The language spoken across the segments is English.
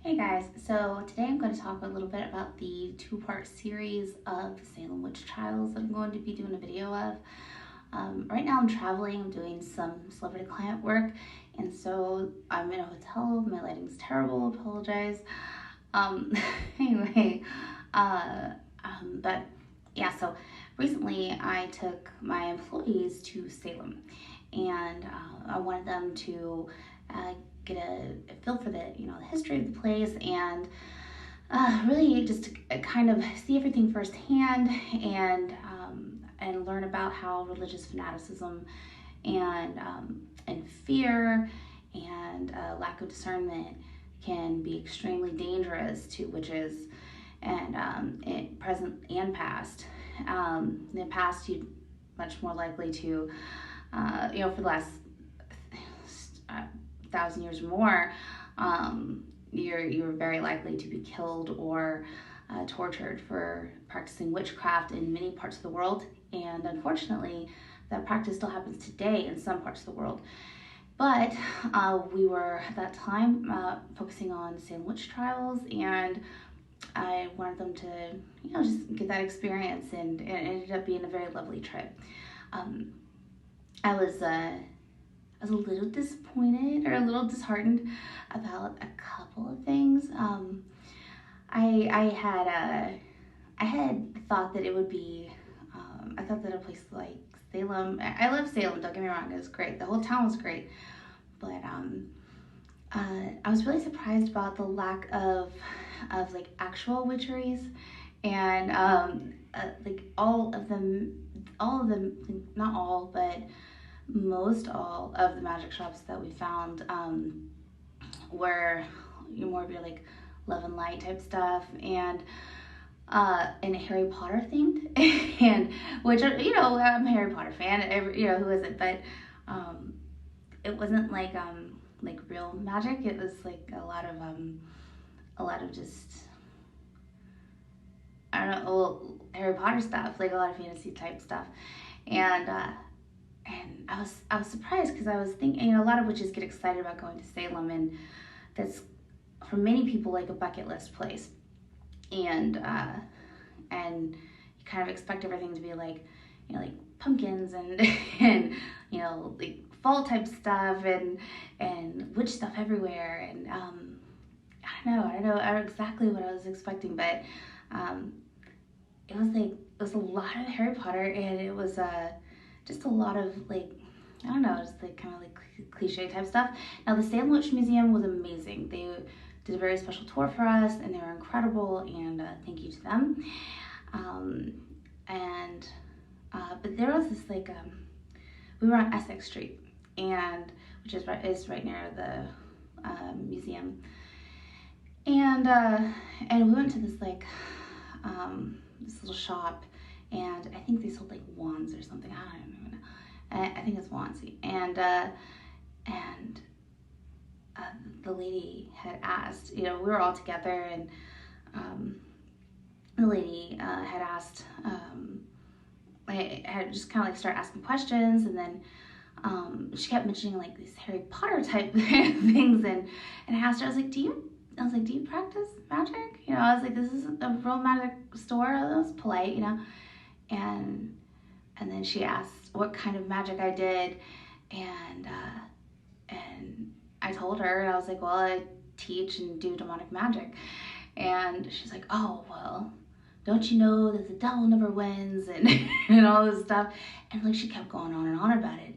Hey guys, so today I'm going to talk a little bit about the two-part series of the Salem witch trials that I'm going to be doing a video of. Right now I'm traveling, I'm doing some celebrity client work, and so I'm in a hotel, my lighting's terrible, apologize. Um, anyway, uh, but yeah, so recently I took my employees to Salem, and I wanted them to uh, get a feel for the history of the place, and really just to kind of see everything firsthand, and learn about how religious fanaticism and fear and lack of discernment can be extremely dangerous to witches, and in present and past. In the past, you'd much more likely to, for the last 1,000 years or more, you're very likely to be killed or tortured for practicing witchcraft in many parts of the world. And unfortunately, that practice still happens today in some parts of the world. But we were at that time focusing on Salem witch trials, and I wanted them to, just get that experience, and it ended up being a very lovely trip. Um, I was a little disappointed or a little disheartened about a couple of things. I had thought that it would be. I thought that a place like Salem. I love Salem. Don't get me wrong. It was great. The whole town was great, but I was really surprised about the lack of like actual witcheries, and like all of them, not all, but most all of the magic shops that we found were more of your like love and light type stuff, and Harry Potter themed, and which I'm a Harry Potter fan. Who isn't? But it wasn't like real magic. It was like a lot of just, I don't know, Harry Potter stuff, like a lot of fantasy type stuff, and I was surprised because I was thinking, a lot of witches get excited about going to Salem, and that's for many people like a bucket list place, and you kind of expect everything to be like, like pumpkins and and like fall type stuff, and witch stuff everywhere, and I don't know exactly what I was expecting, but um, it was a lot of Harry Potter, and it was just a lot of like, I don't know, just like kind of like cliche type stuff. Now the Salem Witch Museum was amazing. They did a very special tour for us, and they were incredible, and thank you to them. Um, and but there was this like we were on Essex Street, and which is right near the museum, and we went to this like this little shop, and I think they sold like wands or something. I don't even know. I think it's wands, and the lady had asked. We were all together, and the lady had asked. I had just kind of like start asking questions, and then she kept mentioning like these Harry Potter type things, and I asked her, I was like, do you practice magic? I was like, this is a real magic store. I was polite, and then she asked what kind of magic I did, and I told her, and I was like, well, I teach and do demonic magic, and she's like, oh well, don't you know that the devil never wins, and and all this stuff, and like she kept going on and on about it,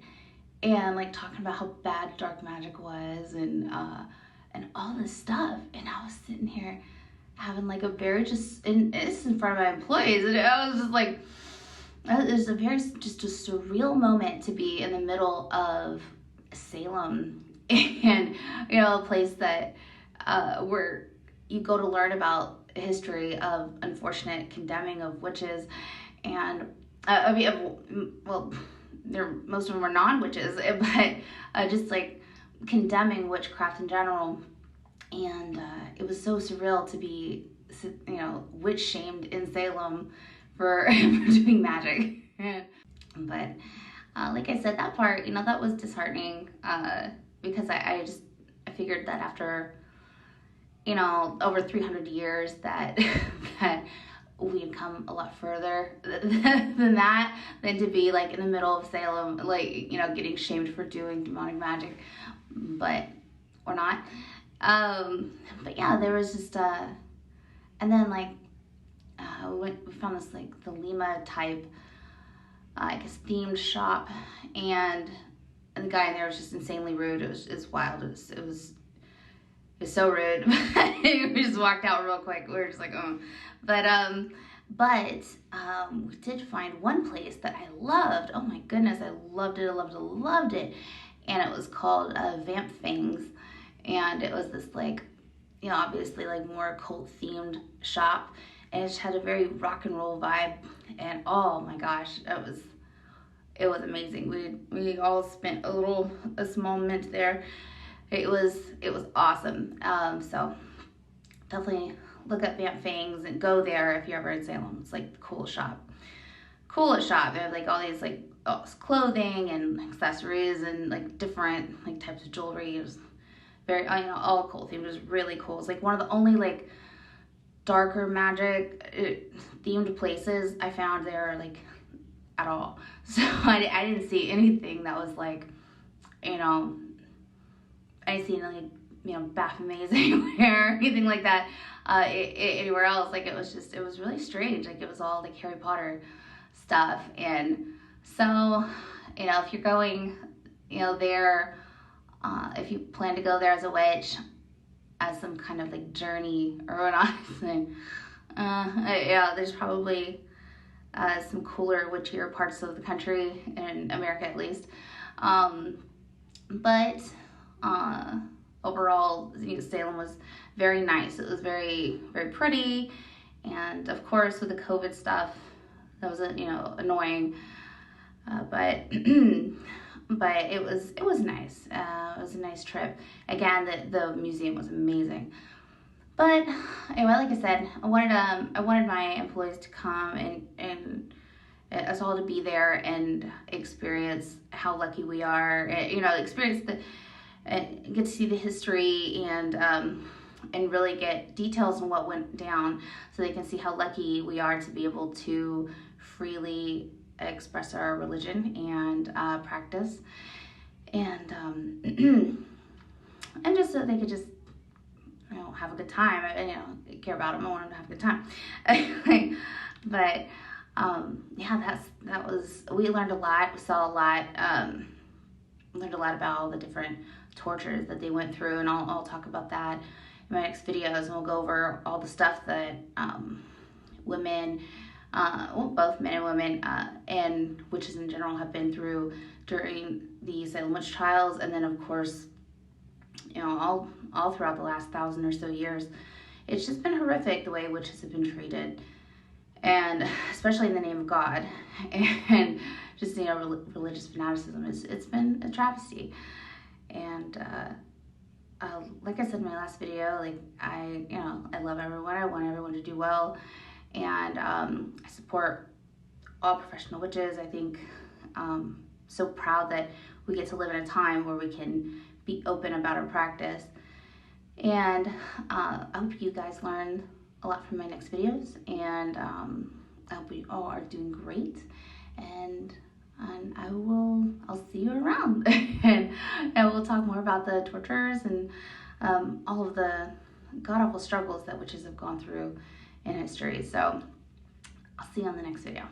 and like talking about how bad dark magic was, and all this stuff, and I was sitting here having like a very and this in front of my employees, and I was just like, it was a very just a surreal moment to be in the middle of Salem, and a place that where you go to learn about history of unfortunate condemning of witches, and I mean, well, most of them were non-witches, but just like condemning witchcraft in general, and it was so surreal to be, witch shamed in Salem for, for doing magic. But like I said, that part, that was disheartening, because I figured that after you know, over 300 years that that we had come a lot further than that, than to be like in the middle of Salem, like, you know, getting shamed for doing demonic magic, but or not. But yeah, there was just and then like we found this like the Lima type, I guess themed shop, and the guy in there was just insanely rude. It was wild. It was so rude. We just walked out real quick. We were just like, oh. But we did find one place that I loved. Oh my goodness, I loved it. I loved it. Loved it. And it was called Vamp Fangs, and it was this like, you know, obviously like more cult themed shop, and it just had a very rock and roll vibe. And oh my gosh, it was amazing. We all spent a small mint there. It was awesome. So definitely look up Vamp Fangs and go there if you're ever in Salem. It's like the coolest shop. They have like all these like clothing and accessories and like different like types of jewelry. It was very, you know, all cool themed. It was really cool. It's like one of the only like darker magic themed places I found there like at all. So I didn't see anything that was like, you know, I didn't see like, you know, Baphomet's anywhere or anything like that anywhere else. Like it was really strange. Like it was all like Harry Potter stuff. And so, you know, if you're going, you know, there, if you plan to go there as a witch, as some kind of like journey or whatnot, then yeah, there's probably some cooler, witchier parts of the country, in America at least. But overall, you know, Salem was very nice. It was very, very pretty, and of course, with the COVID stuff, that was you know, annoying. But but it was nice. It was a nice trip. Again, the museum was amazing. But anyway, like I said, I wanted my employees to come and us all to be there and experience how lucky we are. You know, experience get to see the history and really get details on what went down, so they can see how lucky we are to be able to freely express our religion and practice, and and just so they could just, you know, have a good time. And, you know, care about them. I want them to have a good time. But yeah, that was, we learned a lot. We saw a lot. Learned a lot about all the different tortures that they went through, and I'll talk about that in my next videos, and we'll go over all the stuff that women, well, both men and women, and witches in general have been through during the Salem witch trials, and then of course, you know, all throughout the last 1,000 or so years. It's just been horrific the way witches have been treated, and especially in the name of God, and just, you know, religious fanaticism. It's been a travesty. And like I said in my last video, like I love everyone. I want everyone to do well, and I support all professional witches. I think so proud that we get to live in a time where we can be open about our practice. And I hope you guys learn a lot from my next videos, and I hope you all are doing great, and I'll see you around. and we'll talk more about the tortures and all of the god-awful struggles that witches have gone through in history. So I'll see you on the next video.